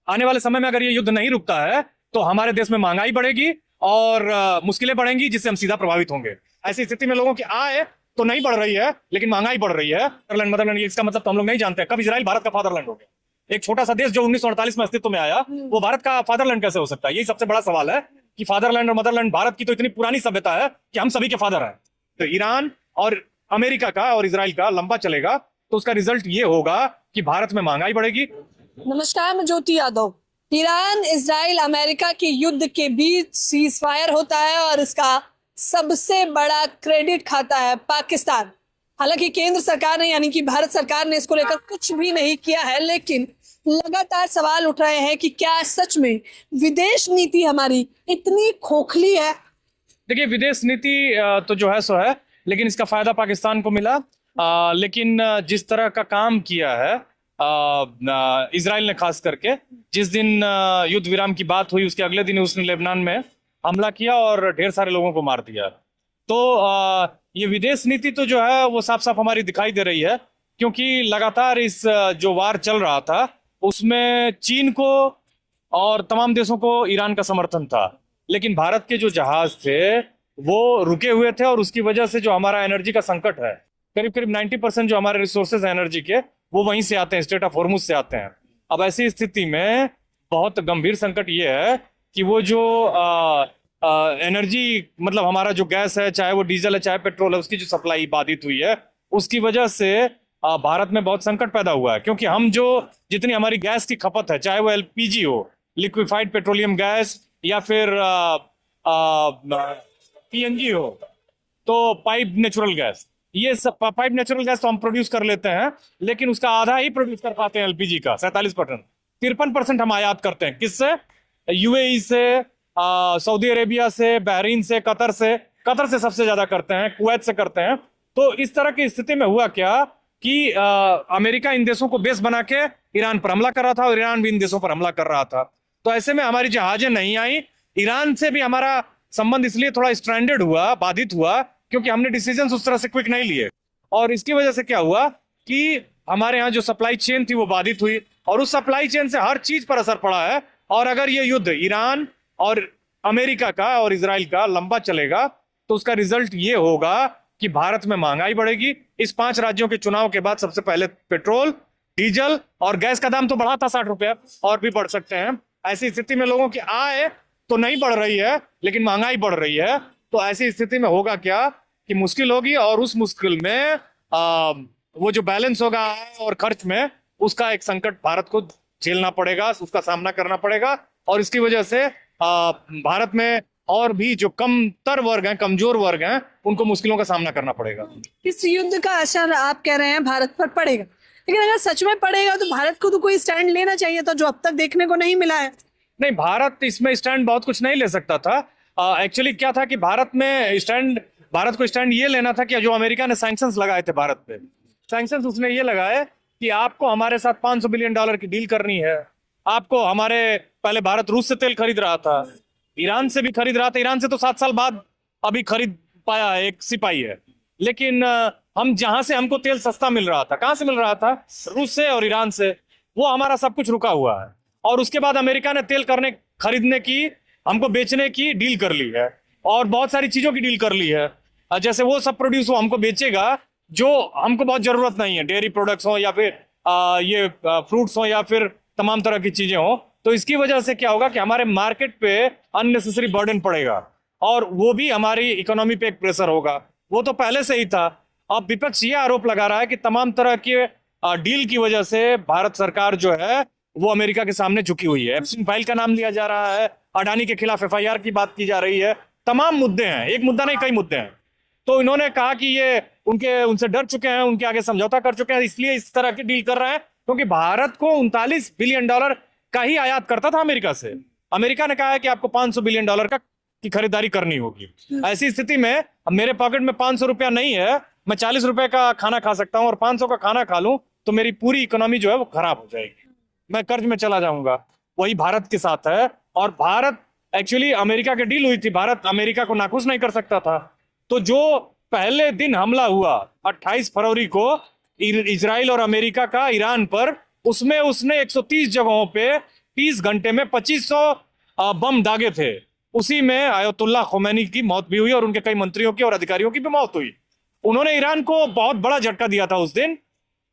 आने वाले समय में अगर ये युद्ध नहीं रुकता है तो हमारे देश में महंगाई बढ़ेगी और मुश्किलें बढ़ेंगी, जिससे हम सीधा प्रभावित होंगे। ऐसी स्थिति में लोगों की आय तो नहीं बढ़ रही है, लेकिन महंगाई बढ़ रही है। मदरलैंड, इसका मतलब तो हम लोग नहीं जानते कब इजराइल भारत का फादरलैंड हो गया। एक छोटा सा देश जो 1948 में अस्तित्व में आया, वो भारत का फादरलैंड कैसे हो सकता है? यही सबसे बड़ा सवाल है कि फादरलैंड और मदरलैंड, भारत की तो इतनी पुरानी सभ्यता है कि हम सभी के फादर हैं। तो ईरान और अमेरिका का और इजराइल का लंबा चलेगा तो उसका रिजल्ट ये होगा कि भारत में महंगाई बढ़ेगी। नमस्कार, मैं ज्योति यादव। ईरान, इजराइल, अमेरिका के युद्ध के बीच सीज फायर होता है और इसका सबसे बड़ा क्रेडिट खाता है पाकिस्तान। हालांकि केंद्र सरकार ने यानी कि भारत सरकार ने इसको लेकर कुछ भी नहीं किया है, लेकिन लगातार सवाल उठ रहे हैं कि क्या सच में विदेश नीति हमारी इतनी खोखली है। देखिए, विदेश नीति तो जो है सो है, लेकिन इसका फायदा पाकिस्तान को मिला। लेकिन जिस तरह का काम किया है इजराइल ने, खास करके जिस दिन युद्ध विराम की बात हुई उसके अगले दिन उसने लेबनान में हमला किया और ढेर सारे लोगों को मार दिया। तो ये विदेश नीति तो जो है वो साफ साफ हमारी दिखाई दे रही है, क्योंकि लगातार इस जो वार चल रहा था उसमें चीन को और तमाम देशों को ईरान का समर्थन था, लेकिन भारत के जो जहाज थे वो रुके हुए थे और उसकी वजह से जो हमारा एनर्जी का संकट है, करीब करीब 90% जो हमारे रिसोर्सेज एनर्जी के वो वहीं से आते हैं, स्ट्रेट ऑफ हॉर्मुज से आते हैं। अब ऐसी स्थिति में बहुत गंभीर संकट ये है कि वो जो एनर्जी, मतलब हमारा जो गैस है, चाहे वो डीजल है चाहे पेट्रोल है, उसकी जो सप्लाई बाधित हुई है, उसकी वजह से भारत में बहुत संकट पैदा हुआ है। क्योंकि हम जो जितनी हमारी गैस की खपत है, चाहे वो एलपीजी हो, लिक्विफाइड पेट्रोलियम गैस, या फिर पीएनजी हो, तो पाइप नेचुरल गैस, ये सब पाइप नेचुरल गैस तो हम प्रोड्यूस कर लेते हैं, लेकिन उसका आधा ही प्रोड्यूस कर पाते हैं एलपीजी का, 47%। 53% हम आयात करते हैं। किससे? यूएई से, सऊदी अरेबिया से, बहरीन से, कतर से। कतर से सबसे ज्यादा करते हैं, कुवैत से करते हैं। तो इस तरह की स्थिति में हुआ क्या कि अमेरिका इन देशों को बेस बना के ईरान पर हमला कर रहा था और ईरान भी इन देशों पर हमला कर रहा था। तो ऐसे में हमारी जहाजें नहीं आई। ईरान से भी हमारा संबंध इसलिए थोड़ा स्ट्रैंडेड हुआ, बाधित हुआ, क्योंकि हमने डिसीजन उस तरह से क्विक नहीं लिए। और इसकी वजह से क्या हुआ कि हमारे यहाँ जो सप्लाई चेन थी वो बाधित हुई, और उस सप्लाई चेन से हर चीज पर असर पड़ा है। और अगर ये युद्ध ईरान और अमेरिका का और इजराइल का लंबा चलेगा तो उसका रिजल्ट ये होगा कि भारत में महंगाई बढ़ेगी। इस 5 राज्यों के चुनाव के बाद सबसे पहले पेट्रोल, डीजल और गैस का दाम तो बढ़ा था 60 रुपया, और भी बढ़ सकते हैं। ऐसी स्थिति में लोगों की आय तो नहीं बढ़ रही है, लेकिन महंगाई बढ़ रही है। तो ऐसी स्थिति में होगा क्या कि मुश्किल होगी, और उस मुश्किल में वो जो बैलेंस होगा और खर्च में, उसका एक संकट भारत को झेलना पड़ेगा, उसका सामना करना पड़ेगा। और इसकी वजह से भारत में और भी जो कमतर वर्ग हैं, कमजोर वर्ग हैं, उनको मुश्किलों का सामना करना पड़ेगा। इस युद्ध का असर आप कह रहे हैं भारत पर पड़ेगा, लेकिन अगर सच में पड़ेगा तो भारत को तो कोई स्टैंड लेना चाहिए था, जो अब तक देखने को नहीं मिला है। नहीं, भारत इसमें स्टैंड बहुत कुछ नहीं ले सकता था। एक्चुअली क्या था कि भारत को स्टैंड ये लेना था कि जो अमेरिका ने सैंक्शंस लगाए थे भारत पे, सैंक्शंस उसने ये लगाए कि आपको हमारे साथ $500 बिलियन की डील करनी है। आपको पहले भारत रूस से तेल खरीद रहा था, ईरान से भी खरीद रहा था। ईरान से तो 7 साल बाद अभी खरीद पाया है, एक सिपाही है। लेकिन हम जहां से हमको तेल सस्ता मिल रहा था, कहां से मिल रहा था? रूस से और ईरान से। वो हमारा सब कुछ रुका हुआ है। और उसके बाद अमेरिका ने तेल खरीदने की, हमको बेचने की डील कर ली है, और बहुत सारी चीजों की डील कर ली है। जैसे वो सब प्रोड्यूस वो हमको बेचेगा जो हमको बहुत जरूरत नहीं है, डेयरी प्रोडक्ट्स हो या फिर ये फ्रूट्स हो या फिर तमाम तरह की चीजें हो। तो इसकी वजह से क्या होगा कि हमारे मार्केट पे अननेसेसरी बर्डन पड़ेगा, और वो भी हमारी इकोनॉमी पे एक प्रेशर होगा। वो तो पहले से ही था। अब विपक्ष ये आरोप लगा रहा है कि तमाम तरह के डील की वजह से भारत सरकार जो है वो अमेरिका के सामने झुकी हुई है। एप्सिन फाइल का नाम लिया जा रहा है, अडानी के खिलाफ FIR की बात की जा रही है। तमाम मुद्दे हैं, एक मुद्दा नहीं कई मुद्दे हैं। तो इन्होंने कहा कि ये उनसे डर चुके हैं, उनके आगे समझौता कर चुके हैं, इसलिए इस तरह की डील कर रहे हैं। क्योंकि भारत को $39 बिलियन का ही आयात करता था अमेरिका से। अमेरिका ने कहा है कि आपको $500 बिलियन की खरीदारी करनी होगी। ऐसी स्थिति में अब मेरे पॉकेट में ₹500 नहीं है, मैं ₹40 का खाना खा सकता हूँ, और 500 का खाना खा लूं तो मेरी पूरी इकोनॉमी जो है वो खराब हो जाएगी, मैं कर्ज में चला जाऊंगा। वही भारत के साथ है। और भारत एक्चुअली अमेरिका की डील हुई थी, भारत अमेरिका को नाखुश नहीं कर सकता था। तो जो पहले दिन हमला हुआ 28 फरवरी को इजराइल और अमेरिका का ईरान पर, उसमें उसने 130 जगहों पे 30 घंटे में 2500 बम दागे थे। उसी में आयतुल्लाह खोमैनी की मौत भी हुई और उनके कई मंत्रियों की और अधिकारियों की भी मौत हुई। उन्होंने ईरान को बहुत बड़ा झटका दिया था उस दिन,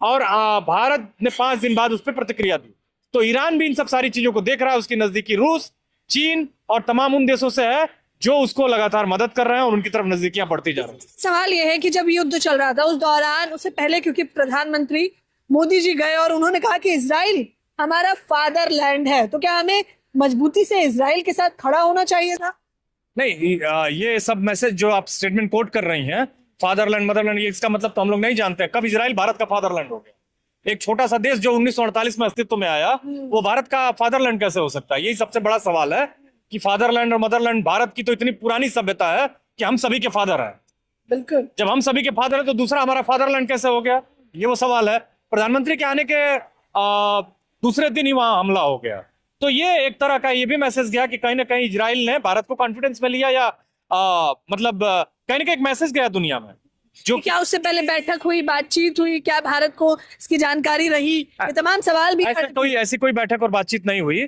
और भारत ने 5 दिन बाद उस पर प्रतिक्रिया दी। तो ईरान भी इन सब सारी चीजों को देख रहा है। उसकी नजदीकी रूस, चीन और तमाम उन देशों से है जो उसको लगातार मदद कर रहे हैं और उनकी तरफ नजदीकियां बढ़ती जा रही हैं। सवाल यह है कि जब युद्ध चल रहा था उस दौरान, उससे पहले, क्योंकि प्रधानमंत्री मोदी जी गए और उन्होंने कहा कि इजराइल हमारा फादरलैंड है, तो क्या हमें मजबूती से इजराइल के साथ खड़ा होना चाहिए था? नहीं, ये सब मैसेज जो आप स्टेटमेंट कोट कर रही हैं, फादरलैंड मदरलैंड, ये इसका मतलब तो हम लोग नहीं जानते हैं। कब इजराइल भारत का फादरलैंड हो गया? एक छोटा सा देश जो 1948 में अस्तित्व में आया, वो भारत का फादरलैंड कैसे हो सकता है? यही सबसे बड़ा सवाल है कि फादरलैंड और मदरलैंड, भारत की तो इतनी पुरानी सभ्यता है कि हम सभी के फादर हैं। बिल्कुल। जब हम सभी के फादर हैं तो दूसरा हमारा फादरलैंड कैसे हो गया? ये वो सवाल है। प्रधानमंत्री के आने के दूसरे दिन ही वहां हमला हो गया। तो ये एक तरह का ये भी मैसेज गया कि कहीं ना कहीं इजराइल ने भारत को कॉन्फिडेंस में लिया, या मतलब कहीं ना कहीं एक मैसेज गया दुनिया में। जो क्या उससे पहले बैठक हुई, बातचीत हुई, क्या भारत को इसकी जानकारी रही? ये तमाम सवाल भी ऐसी कोई बैठक और बातचीत नहीं हुई।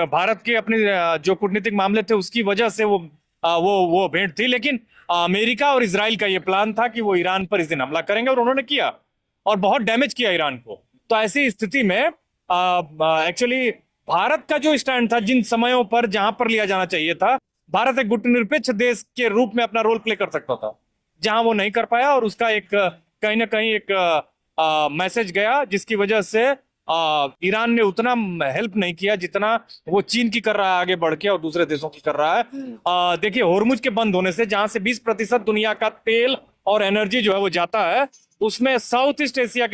भारत के अपने जो कूटनीतिक मामले थे उसकी वजह से वो भेंट थी। लेकिन अमेरिका और इजराइल का ये प्लान था कि वो ईरान पर इस दिन हमला करेंगे, और उन्होंने किया और बहुत डैमेज किया ईरान को। तो ऐसी स्थिति में एक्चुअली भारत का जो स्टैंड था, जिन समयों पर जहां पर लिया जाना चाहिए था, भारत एक गुटनिरपेक्ष देश के रूप में अपना रोल प्ले कर सकता था, जहां वो नहीं कर पाया। और उसका एक कहीं ना कहीं एक मैसेज गया, जिसकी वजह से ईरान ने उतना हेल्प नहीं किया जितना वो चीन की कर रहा है आगे बढ़ के, और दूसरे देशों की कर रहा है। देखिए, होर्मुज के बंद होने से जहां से 20% दुनिया का तेल और एनर्जी जो है वो जाता है, उसमें साउथ एशिया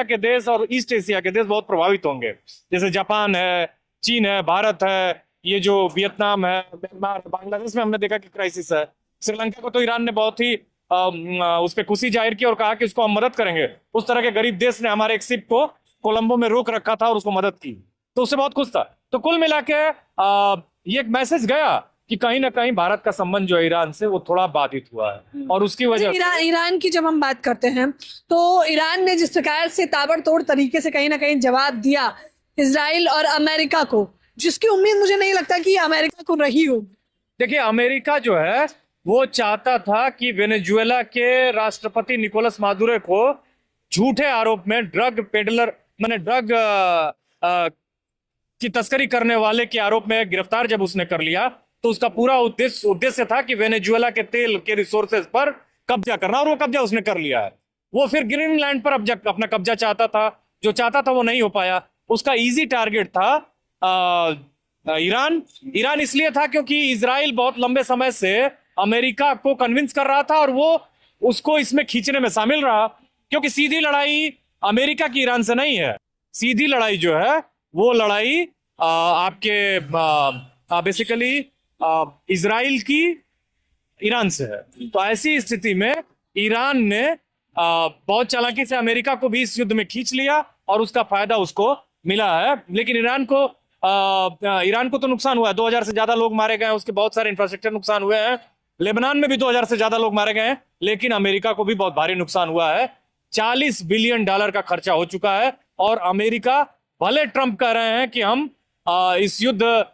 के देश और ईस्ट एशिया के देश बहुत प्रभावित होंगे। जैसे जापान है, चीन है, भारत है, ये जो वियतनाम है, म्यांमार, बांग्लादेश में हमने देखा कि क्राइसिस है। श्रीलंका को तो ईरान ने बहुत ही उस पर खुशी जाहिर की और कहा कि उसको हम मदद करेंगे। उस तरह के गरीब देश ने हमारे एक शिप को कोलंबो में रोक रखा था और उसको मदद की, तो उससे बहुत खुश था। तो कुल मिला के ये एक मैसेज गया कि कहीं ना कहीं भारत का संबंध जो है ईरान से वो थोड़ा बाधित हुआ है, और उसकी वजह ईरान की जब हम बात करते हैं तो ईरान ने जिस प्रकार से ताबड़तोड़ तरीके से कहीं ना कहीं जवाब दिया इजराइल और अमेरिका को, जिसकी उम्मीद मुझे नहीं लगता कि अमेरिका को रही होगी। देखिए, अमेरिका जो है वो चाहता था कि वेनेजुएला के राष्ट्रपति निकोलस मादुरो को झूठे आरोप में ड्रग पेडलर, माने ड्रग की तस्करी करने वाले के आरोप में गिरफ्तार जब उसने कर लिया, तो उसका पूरा उद्देश्य था कि वेनेजुएला के तेल के रिसोर्सेज पर कब्जा करना, और वो कब्जा उसने कर लिया है। वो फिर ग्रीनलैंड पर अपना कब्जा चाहता था, जो चाहता था वो नहीं हो पाया। उसका इजी टारगेट था ईरान इसलिए था क्योंकि इजराइल बहुत लंबे समय से अमेरिका को कन्विंस कर रहा था, और वो उसको इसमें खींचने में शामिल रहा। क्योंकि सीधी लड़ाई अमेरिका की ईरान से नहीं है, सीधी लड़ाई जो है वो लड़ाई आपके बेसिकली इजराइल की ईरान से है। तो ऐसी स्थिति में ईरान ने बहुत चालाकी से अमेरिका को भी इस युद्ध में खींच लिया, और उसका फायदा उसको मिला है। लेकिन ईरान को तो नुकसान हुआ है। 2000 से ज्यादा लोग मारे गए, उसके बहुत सारे इंफ्रास्ट्रक्चर नुकसान हुए हैं। लेबनान में भी 2000 से ज्यादा लोग मारे गए हैं। लेकिन अमेरिका को भी बहुत भारी नुकसान हुआ है। $40 बिलियन का खर्चा हो चुका है, और अमेरिका, भले ट्रंप कह रहे हैं कि हम इस युद्ध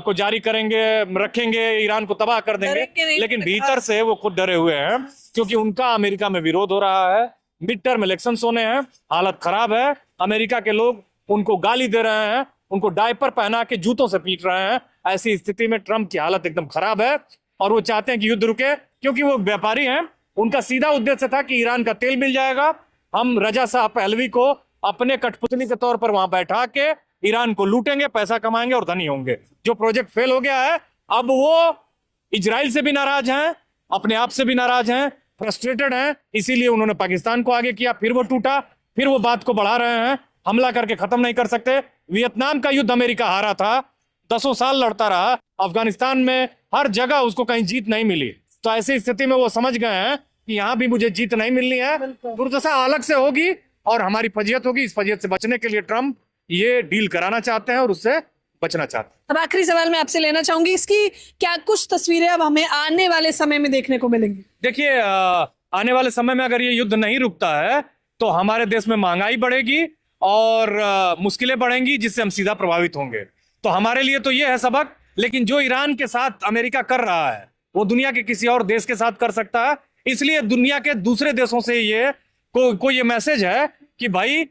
को जारी रखेंगे, ईरान को तबाह कर देंगे, लेकिन भीतर से वो खुद डरे हुए हैं, क्योंकि उनका अमेरिका में विरोध हो रहा है। मिड टर्म इलेक्शंस होने हैं, हालत खराब है। अमेरिका के लोग उनको गाली दे रहे हैं, उनको डायपर पहना के जूतों से पीट रहे हैं। ऐसी स्थिति में ट्रंप की हालत एकदम खराब है, और वो चाहते हैं कि युद्ध रुके, क्योंकि वो व्यापारी हैं। उनका सीधा उद्देश्य था कि ईरान का तेल मिल जाएगा, हम रजा शाह पहलवी को अपने कठपुतली के तौर पर वहां बैठा के ईरान को लूटेंगे, पैसा कमाएंगे और धनी होंगे। जो प्रोजेक्ट फेल हो गया है, अब वो इजराइल से भी नाराज हैं, अपने आप से भी नाराज हैं, फ्रस्ट्रेटेड हैं। इसीलिए उन्होंने पाकिस्तान को आगे किया, फिर वो टूटा, फिर वो बात को बढ़ा रहे हैं। हमला करके खत्म नहीं कर सकते। वियतनाम का युद्ध अमेरिका हारा था, 10 साल लड़ता रहा। अफगानिस्तान में हर जगह उसको कहीं जीत नहीं मिली। तो ऐसी स्थिति में वो समझ गए हैं कि यहाँ भी मुझे जीत नहीं मिलनी है, दुर्दशा अलग से होगी और हमारी फजीयत होगी। इस फजीयत से बचने के लिए ट्रंप ये डील कराना चाहते हैं और उससे बचना चाहते हैं। अब आखिरी सवाल मैं आपसे लेना चाहूंगी, इसकी क्या कुछ तस्वीरें अब हमें आने वाले समय में देखने को मिलेंगी? देखिए, आने वाले समय में अगर ये युद्ध नहीं रुकता है तो हमारे देश में महंगाई बढ़ेगी और मुश्किलें बढ़ेंगी, जिससे हम सीधा प्रभावित होंगे। तो हमारे लिए तो ये है सबक, लेकिन जो ईरान के साथ अमेरिका कर रहा है वो दुनिया के किसी और देश के साथ कर सकता है। इसलिए दुनिया के दूसरे देशों से ये को ये मैसेज है कि भाई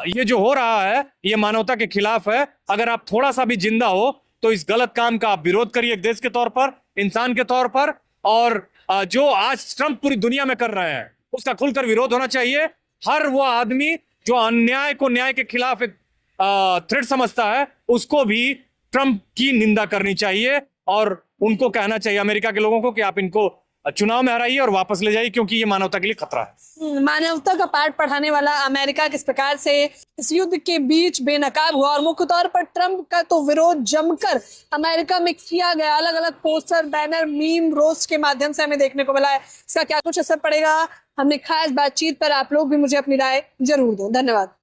ये जो हो रहा है ये मानवता के खिलाफ है। अगर आप थोड़ा सा भी जिंदा हो तो इस गलत काम का आप विरोध करिए, एक देश के तौर पर, इंसान के तौर पर। और जो आज ट्रंप पूरी दुनिया में कर रहे हैं उसका खुलकर विरोध होना चाहिए। हर वो आदमी जो अन्याय को न्याय के खिलाफ एक थ्रेट समझता है उसको भी ट्रंप की निंदा करनी चाहिए और उनको कहना चाहिए अमेरिका के लोगों को कि आप इनको चुनाव में हराइए और वापस ले जाइए, क्योंकि ये मानवता के लिए खतरा है। मानवता का पाठ पढ़ाने वाला अमेरिका किस प्रकार से इस युद्ध के बीच बेनकाब हुआ, और मुख्य तौर पर ट्रंप का तो विरोध जमकर अमेरिका में किया गया, अलग अलग पोस्टर, बैनर, मीम, रोस्ट के माध्यम से हमें देखने को मिला है। इसका क्या कुछ असर पड़ेगा, हमने खास बातचीत पर आप लोग भी मुझे अपनी राय जरूर दो। धन्यवाद।